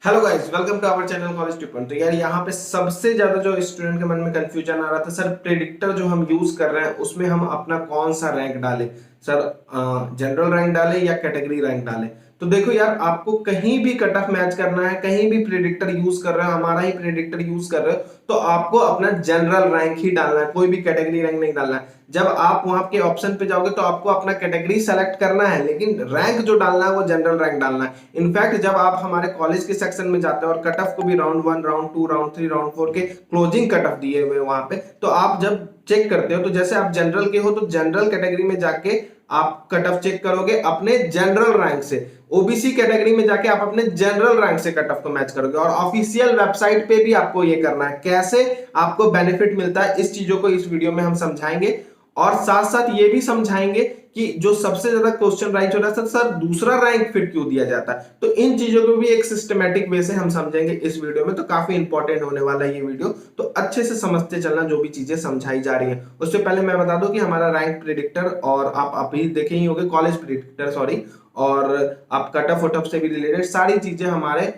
Hello guys, welcome to our channel college टिपन। तो यार यहाँ पे सबसे ज्यादा जो स्टूडेंट के मन में कंफ्यूजन आ रहा था, सर प्रेडिक्टर जो हम यूज कर रहे हैं उसमें हम अपना कौन सा रैंक डालें, सर जनरल रैंक डालें या कैटेगरी रैंक डालें। तो देखो यार, आपको कहीं भी कट ऑफ मैच करना है, कहीं भी प्रेडिक्टर यूज कर रहे हो, हमारा ही प्रेडिक्टर यूज कर रहे हो, तो आपको अपना जनरल रैंक ही डालना है, कोई भी कैटेगरी रैंक नहीं डालना है। जब आप वहां के ऑप्शन पे जाओगे तो आपको अपना कैटेगरी सेलेक्ट करना है, लेकिन रैंक जो डालना है वो जनरल रैंक डालना है। इनफैक्ट जब आप हमारे कॉलेज के सेक्शन में जाते हैं और कट ऑफ को भी राउंड 1, राउंड 2, राउंड 3, राउंड 4 के क्लोजिंग कट ऑफ दिए हुए वहां पे, तो आप जब चेक करते हो तो जैसे आप जनरल के हो तो जनरल कैटेगरी में जाके आप कट ऑफ चेक करोगे अपने जनरल रैंक से, ओबीसी कैटेगरी में जाके आप अपने जनरल रैंक से कट ऑफ को मैच करोगे। और ऑफिशियल वेबसाइट पे भी आपको ये करना है। कैसे आपको बेनिफिट मिलता है, इस चीजों को इस वीडियो में हम समझाएंगे और साथ साथ ये भी समझाएंगे कि जो सबसे ज्यादा क्वेश्चन राइज हो रहा है, सर दूसरा रैंक फिर क्यों दिया जाता है। तो इन चीजों को भी एक सिस्टमैटिक वे से हम समझेंगे इस वीडियो में। तो काफी इंपॉर्टेंट होने वाला है ये वीडियो, तो अच्छे से समझते चलना जो भी चीजें समझाई जा रही हैं। उससे पहले मैं बता दूं कि हमारा रैंक प्रेडिक्टर, और आप अभी देखे ही होंगे कॉलेज प्रेडिक्टर, सॉरी, और आप कट ऑफ वट ऑफ से भी रिलेटेड सारी चीजें हमारे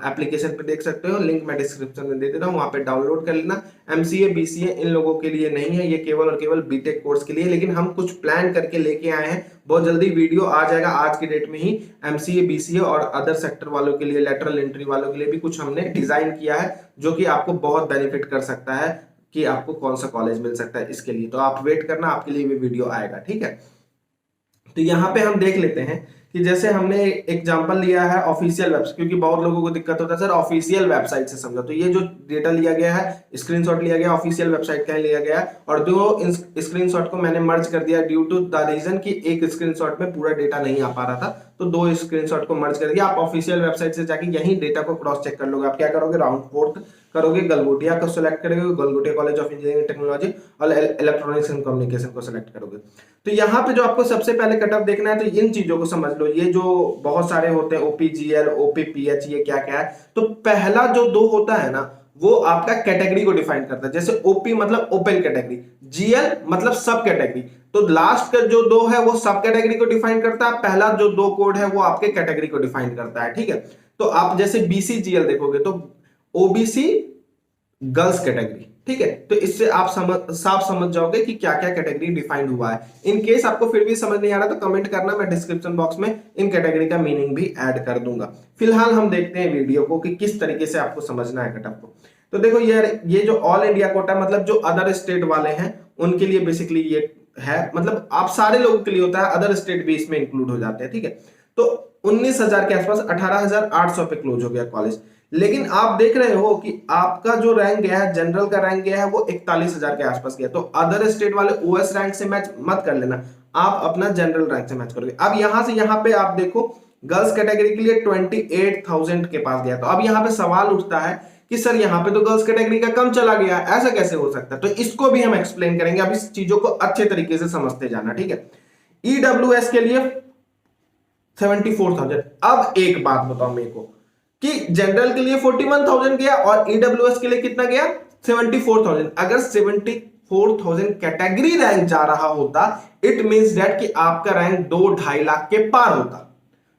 एप्लीकेशन पे देख सकते हो। लिंक मैं डिस्क्रिप्शन में दे देता हूँ, वहां पे डाउनलोड कर लेना। एमसीए बीसीए इन लोगों के लिए नहीं है, ये केवल और केवल बीटेक कोर्स के लिए। लेकिन हम कुछ प्लान करके लेके आए हैं, बहुत जल्दी वीडियो आ जाएगा आज की डेट में ही। एमसीए बीसीए और अदर सेक्टर वालों के लिए, लेटरल एंट्री वालों के लिए भी कुछ हमने डिजाइन किया है, जो कि आपको बहुत बेनिफिट कर सकता है कि आपको कौन सा कॉलेज मिल सकता है। इसके लिए तो आप वेट करना, आपके लिए भी वीडियो आएगा, ठीक है। तो यहाँ पे हम देख लेते हैं कि जैसे हमने एग्जांपल लिया है ऑफिशियल वेबसाइट, क्योंकि बहुत लोगों को दिक्कत होता है सर ऑफिशियल वेबसाइट से समझो। तो ये जो डेटा लिया गया है, स्क्रीनशॉट लिया गया ऑफिशियल वेबसाइट का लिया गया है, और दो स्क्रीनशॉट को मैंने मर्ज कर दिया ड्यू टू द रीजन कि एक स्क्रीनशॉट में पूरा डेटा नहीं आ पा रहा था, तो दो स्क्रीनशॉट को मर्ज कर दिया। आप ऑफिशियल वेबसाइट से जाके यही डेटा को क्रॉस चेक कर लोगे। आप क्या करोगे, राउंड 4 करोगे, गलगोटिया को सिलेक्ट करोगे, Galgotia college of engineering technology और इलेक्ट्रॉनिक्स एंड कम्युनिकेशन को सिलेक्ट करोगे। तो यहाँ पे जो आपको सबसे पहले कट ऑफ देखना है, तो इन चीजों को समझ लो। ये जो बहुत सारे होते हैं ओपीजीएल, ओपीपीएच, ये क्या क्या है। तो पहला जो दो होता है ना, वो आपका कैटेगरी को डिफाइन करता है। जैसे ओपी मतलब ओपन कैटेगरी, जीएल मतलब सब कैटेगरी। तो लास्ट का जो दो है वो सब कैटेगरी को डिफाइन करता है, पहला जो दो कोड है वो आपके कैटेगरी को डिफाइन करता है, ठीक है। तो आप जैसे बीसीजीएल देखोगे तो ओबीसी गर्ल्स कैटेगरी, ठीक है। तो इससे आप साफ समझ जाओगे कि क्या क्या कैटेगरी डिफाइंड हुआ है। इन केस आपको फिर भी समझ नहीं आ रहा तो कमेंट करना, मैं डिस्क्रिप्शन बॉक्स में इन कैटेगरी का मीनिंग भी ऐड कर दूंगा। फिलहाल हम देखते हैं वीडियो को कि किस तरीके से आपको समझना है कटअप को। तो देखो यार, ये जो ऑल इंडिया कोटा मतलब जो अदर स्टेट वाले हैं उनके लिए बेसिकली ये है, मतलब आप सारे लोगों के लिए होता है, अदर स्टेट भी इसमें इंक्लूड हो जाते हैं, ठीक है। तो 19,000 के आसपास 18,800 पे क्लोज हो गया कॉलेज। लेकिन आप देख रहे हो कि आपका जो रैंक गया है, जनरल का रैंक गया है वो 41,000 के आसपास गया। तो अदर स्टेट वाले ओएस रैंक से मैच मत कर लेना, आप अपना जनरल रैंक से मैच करोगे। अब यहां से यहां पे आप देखो, गर्ल्स कैटेगरी के लिए 28,000 के पास गया। तो अब यहां पे सवाल उठता है कि सर यहाँ पे तो गर्ल्स कैटेगरी का कम चला गया, ऐसा कैसे हो सकता है। तो इसको भी हम एक्सप्लेन करेंगे। अब इस चीजों को अच्छे तरीके से समझते जाना, ठीक है। ईडब्ल्यूएस के लिए 74,000। अब एक बात बताओ मेरे को कि जनरल के लिए 41,000 गया और ईडब्ल्यूएस के लिए कितना गया, 74,000। अगर 74,000 कैटेगरी रैंक जा रहा होता, इट मींस दैट कि आपका रैंक 2-2.5 लाख के पार होता,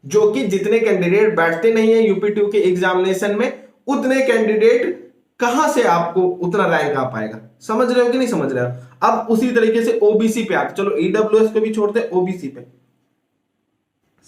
जो कि जितने कैंडिडेट बैठते नहीं है यूपी 2 के एग्जामिनेशन में, उतने कैंडिडेट कहां से आपको उतना रैंक आ पाएगा। समझ रहे हो कि नहीं समझ रहे हो। अब उसी तरीके से ओबीसी पे आते, चलो ईडब्ल्यूएस को भी छोड़ते, ओबीसी पे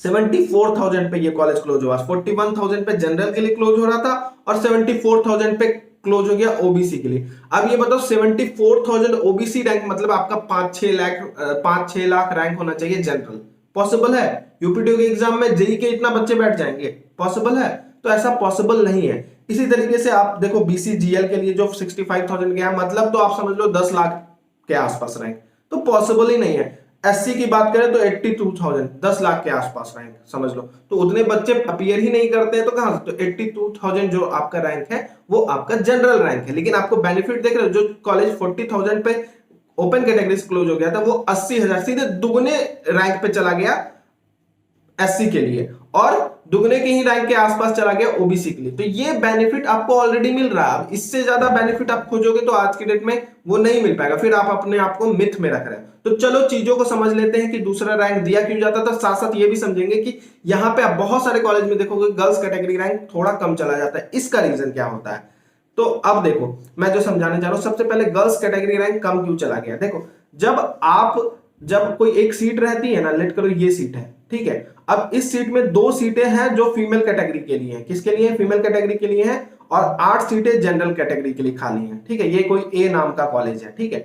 74,000 पे ये कॉलेज क्लोज हुआ। 41,000 पे जनरल के लिए क्लोज हो रहा था और 74,000 पे क्लोज हो गया ओबीसी के लिए। अब ये बताओ 74,000 ओबीसी रैंक मतलब आपका 5-6 लाख रैंक होना चाहिए जनरल। पॉसिबल है यूपी 2 के एग्जाम में जेई के इतना बच्चे बैठ जाएंगे? पॉसिबल है? तो ऐसा पॉसिबल नहीं है। इसी तरीके से आप देखो बीसीजीएल के लिए जो 65,000 गया, मतलब तो आप समझ लो 10 लाख के आसपास रैंक, तो पॉसिबल ही नहीं है। एससी की बात करें तो 82,000, 10 लाख के आसपास रैंक समझ लो। तो उतने बच्चे अपीयर ही नहीं करते हैं, तो कहां से? तो 82,000 जो आपका रैंक है वो आपका जनरल रैंक है। लेकिन आपको बेनिफिट देख रहे हो, जो कॉलेज 40,000 पे ओपन कैटेगरी से क्लोज हो गया था वो 80,000 सीधे दुगने रैंक पे चला गया एससी के लिए, और दुगने के ही रैंक के आसपास चला गया ओबीसी के लिए। तो ये बेनिफिट आपको ऑलरेडी मिल रहा है। अब इससे ज्यादा बेनिफिट आप खोजोगे तो आज की डेट में वो नहीं मिल पाएगा, फिर आप अपने आप को मिथ में रख रहे हैं। तो चलो चीजों को समझ लेते हैं कि दूसरा रैंक दिया क्यों जाता है, तो साथ साथ ये भी समझेंगे कि यहाँ पे आप बहुत सारे कॉलेज में देखोगे गर्ल्स कैटेगरी रैंक थोड़ा कम चला जाता है, इसका रीजन क्या होता है। तो अब देखो मैं जो समझाने जा रहा हूं, सबसे पहले गर्ल्स कैटेगरी रैंक कम क्यों चला गया। देखो जब कोई एक सीट रहती है ना, लेट करो ये सीट है, ठीक है, अब इस सीट में 2 सीटें हैं जो फीमेल कैटेगरी के लिए हैं। किसके लिए? फीमेल कैटेगरी के लिए हैं। और 8 सीटें जनरल कैटेगरी के लिए खाली हैं, ठीक है। ये कोई ए नाम का कॉलेज है, ठीक है।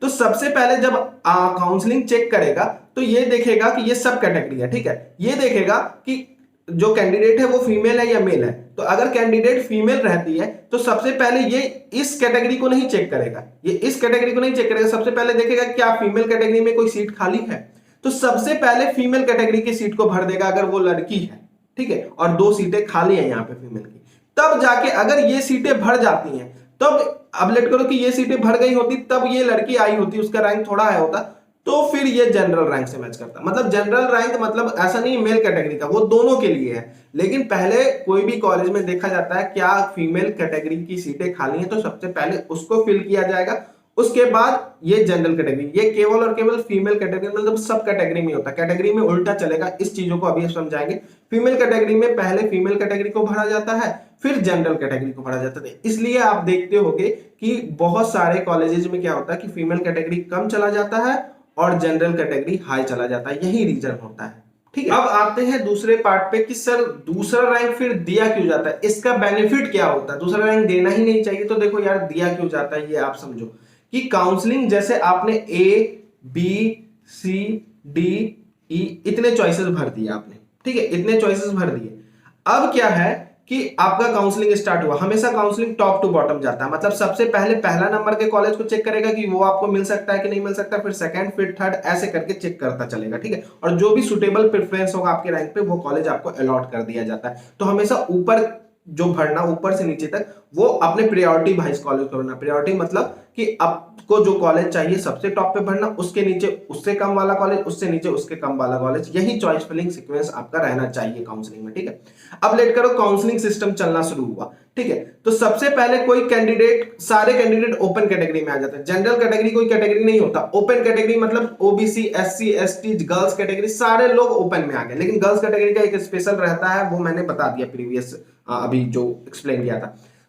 तो सबसे पहले जब काउंसलिंग चेक करेगा तो ये देखेगा कि ये सब कैटेगरी है, ठीक है। ये देखेगा कि जो कैंडिडेट है वो फीमेल है या मेल है। तो अगर कैंडिडेट फीमेल रहती है तो सबसे पहले ये इस कैटेगरी को नहीं चेक करेगा, ये इस कैटेगरी को नहीं चेक करेगा, सबसे पहले देखेगा क्या फीमेल कैटेगरी में कोई सीट खाली है। तो सबसे पहले फीमेल कैटेगरी की सीट को भर देगा अगर वो लड़की है, ठीक है, और 2 सीटें खाली है यहाँ पे फीमेल की। तब जाके अगर ये सीटें भर जाती हैं, तब अब लेट करो कि ये सीटें भर गई होती, तब ये लड़की आई होती, उसका रैंक थोड़ा आया होता, तो फिर ये जनरल रैंक से मैच करता। मतलब जनरल रैंक मतलब ऐसा नहीं मेल कैटेगरी का, वो दोनों के लिए है। लेकिन पहले कोई भी कॉलेज में देखा जाता है क्या फीमेल कैटेगरी की सीटें खाली हैं, तो सबसे पहले उसको फिल किया जाएगा, उसके बाद ये जनरल कैटेगरी। ये केवल और केवल फीमेल कैटेगरी मतलब सब कैटेगरी में होता है, कैटेगरी में उल्टा चलेगा। इस चीजों को अभी समझाएंगे। फीमेल कैटेगरी में पहले फीमेल कैटेगरी को भरा जाता है, फिर जनरल कैटेगरी को भरा जाता है। इसलिए आप देखते होंगे कि बहुत सारे कॉलेजेस में क्या होता है कि फीमेल कैटेगरी कम चला जाता है और जनरल कैटेगरी हाई चला जाता है, यही रीजन होता है, ठीक है। अब आते हैं दूसरे पार्ट पे कि सर दूसरा रैंक फिर दिया क्यों जाता है, इसका बेनिफिट क्या होता है, दूसरा रैंक देना ही नहीं चाहिए। तो देखो यार दिया क्यों जाता है ये आप समझो कि काउंसलिंग जैसे आपने A B C D E इतने चॉइसेस भर दिए आपने, ठीक है, इतने चॉइसेस भर दिए। अब क्या है कि आपका काउंसलिंग स्टार्ट हुआ, हमेशा काउंसलिंग टॉप टू बॉटम जाता है। मतलब सबसे पहले पहला नंबर के कॉलेज को चेक करेगा कि वो आपको मिल सकता है कि नहीं मिल सकता, फिर सेकंड, फिर थर्ड, ऐसे करके चेक करता चलेगा, ठीक है। और जो भी सुटेबल प्रेफरेंस होगा आपके रैंक पे वो कॉलेज आपको अलॉट कर दिया जाता है। तो हमेशा ऊपर जो भरना, ऊपर से नीचे तक, वो अपने प्रायोरिटी वाइज कॉलेज को भरना। प्रायोरिटी मतलब कि आपको जो कॉलेज चाहिए सबसे टॉप पे भरना, उसके नीचे उससे कम वाला कॉलेज, उससे नीचे उसके कम वाला कॉलेज, यही चॉइस फिलिंग सीक्वेंस आपका रहना चाहिए काउंसलिंग में, ठीक है। अब लेट करो काउंसलिंग सिस्टम चलना शुरू हुआ, ठीक है। तो सबसे पहले कोई कैंडिडेट, सारे कैंडिडेट ओपन कैटेगरी में आ जाते हैं। जनरल कैटेगरी कोई कैटेगरी नहीं होता, ओपन कैटेगरी मतलब OBC, SC, ST, girls category, सारे लोग ओपन में आ गए। लेकिन गर्ल्स कैटेगरी का एक स्पेशल रहता है, वो मैंने बता दिया प्रीवियस अभी जो एक्सप्लेन किया था।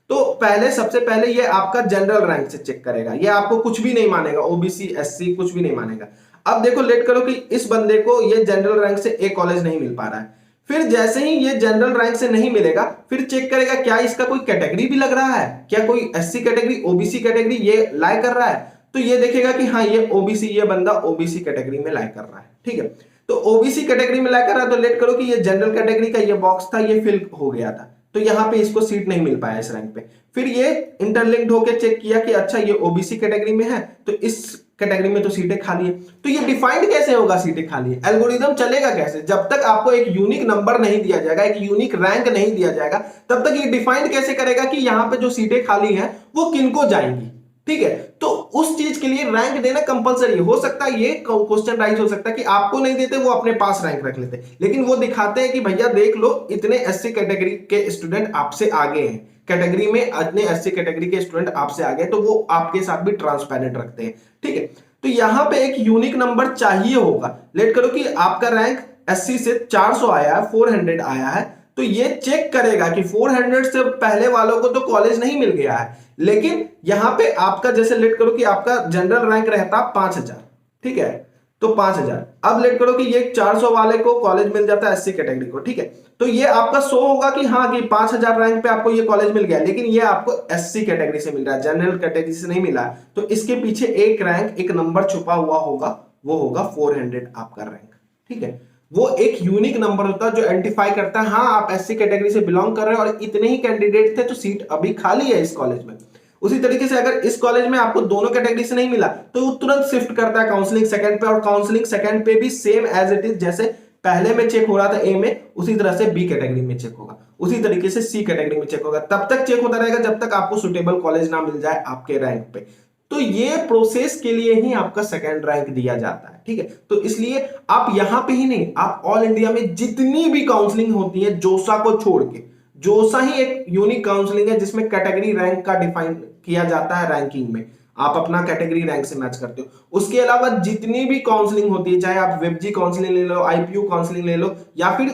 तो पहले सबसे पहले ये आपका जनरल रैंक से चेक करेगा, ये आपको कुछ भी नहीं मानेगा, ओबीसी एससी कुछ भी नहीं मानेगा। अब देखो लेट करो कि इस बंदे को ये जनरल रैंक से एक कॉलेज नहीं मिल पा रहा है। फिर जैसे ही ये जनरल रैंक से नहीं मिलेगा, फिर चेक करेगा क्या इसका कोई कैटेगरी भी लग रहा है, क्या कोई एससी कैटेगरी, ओबीसी कैटेगरी ये लाई कर रहा है। तो ये देखेगा कि हाँ ये ओबीसी, ये बंदा ओबीसी कैटेगरी में लाई कर रहा है, ठीक है। तो ओबीसी कैटेगरी में लाई कर रहा है, तो लेट करो कि ये जनरल कैटेगरी का ये बॉक्स था, ये फिल हो गया था, तो यहां पे इसको सीट नहीं मिल पाया इस रैंक पे। फिर ये इंटरलिंक्ड होकर चेक किया कि अच्छा ये ओबीसी कैटेगरी में है, तो इस कैटेगरी में तो सीटें खाली है। तो ये डिफाइंड कैसे होगा सीटें खाली है, एल्गोरिदम चलेगा कैसे, जब तक आपको एक यूनिक नंबर नहीं दिया जाएगा, एक यूनिक रैंक नहीं दिया जाएगा, तब तक ये डिफाइंड कैसे करेगा कि यहां पे जो सीटें खाली हैं वो किनको जाएंगी, ठीक है। तो उस चीज के लिए रैंक देना कंपलसरी हो सकता है। ये क्वेश्चन राइज हो सकता है कि आपको नहीं देते, वो अपने पास रैंक रख लेते, लेकिन वो दिखाते हैं कि भैया देख लो इतने एससी कैटेगरी के स्टूडेंट आपसे आगे हैं, कैटेगरी में इतने एससी कैटेगरी के स्टूडेंट आपसे आगे, तो वो आपके साथ भी ट्रांसपेरेंट रखते हैं, ठीक है। तो यहां पे एक यूनिक नंबर चाहिए होगा। लेट करो कि आपका रैंक एससी से 400 आया है, 400 आया है, तो ये चेक करेगा कि 400 से पहले वालों को तो कॉलेज नहीं मिल गया है, लेकिन यहां पे आपका जैसे लेट करो कि आपका जनरल रैंक रहता 5000, ठीक है, तो 5000। अब लेट करो कि ये 400 वाले को कॉलेज मिल जाता है एससी कैटेगरी को, ठीक है। तो ये आपका शो होगा कि हाँ कि 5000 रैंक पे आपको ये कॉलेज मिल गया, लेकिन ये आपको एससी कैटेगरी से मिल रहा है, जनरल कैटेगरी से नहीं मिला। तो इसके पीछे एक रैंक, एक नंबर छुपा हुआ होगा, वो होगा 400 आपका रैंक, ठीक है। वो एक यूनिक नंबर होता है जो आइडेंटिफाई करता है हाँ आप एससी कैटेगरी से बिलोंग कर रहे हो और इतने ही कैंडिडेट थे तो सीट अभी खाली है इस कॉलेज में। उसी तरीके से अगर इस कॉलेज में आपको दोनों कैटेगरी से नहीं मिला तो वो तुरंत शिफ्ट करता है काउंसलिंग सेकंड पे, और काउंसलिंग सेकंड पे भी सेम एज इट इज, जैसे पहले में चेक हो रहा था ए में, उसी तरह से बी कैटेगरी में चेक होगा, उसी तरीके से सी कैटेगरी में चेक होगा। तब तक चेक होता रहेगा जब तक आपको सुटेबल कॉलेज ना मिल जाए आपके रैंक पे। तो ये प्रोसेस के लिए ही आपका सेकंड रैंक दिया जाता है, ठीक है। तो इसलिए आप यहां पे ही नहीं, आप ऑल इंडिया में जितनी भी काउंसलिंग होती है जोसा को छोड़ के, जोसा ही एक यूनिक काउंसलिंग है जिसमें कैटेगरी रैंक का डिफाइन किया जाता है रैंकिंग में, आप अपना कैटेगरी रैंक से मैच करते हो। उसके अलावा जितनी भी काउंसलिंग होती है, चाहे आप वेबजी काउंसलिंग ले लो, आईपीयू काउंसलिंग ले लो, या फिर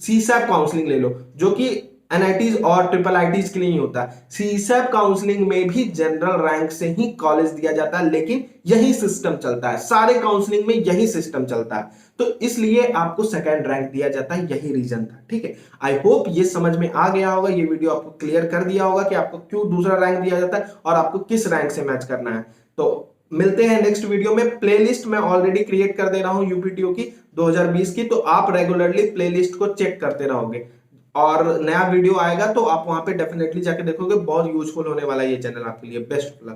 सीसैप काउंसलिंग ले लो, जो कि एनआईटीज और ट्रिपल आईटीज के लिए ही होता है। सीसैप काउंसलिंग में भी जनरल रैंक से ही कॉलेज दिया जाता है, लेकिन यही सिस्टम चलता है, सारे काउंसलिंग में यही सिस्टम चलता है, तो इसलिए आपको सेकंड रैंक दिया जाता है, यही रीजन था, ठीक है। आई होप ये समझ में आ गया होगा, ये वीडियो आपको क्लियर कर दिया होगा कि आपको क्यों दूसरा रैंक दिया जाता है और आपको किस रैंक से मैच करना है। तो मिलते हैं नेक्स्ट वीडियो में। प्लेलिस्ट मैं ऑलरेडी क्रिएट कर दे रहा हूं यूपीटीओ की 2020 की, तो आप रेगुलरली प्लेलिस्ट को चेक करते रहोगे और नया वीडियो आएगा तो आप वहां पे डेफिनेटली जाके देखोगे, बहुत यूजफुल होने वाला है ये चैनल आपके लिए। Best of luck.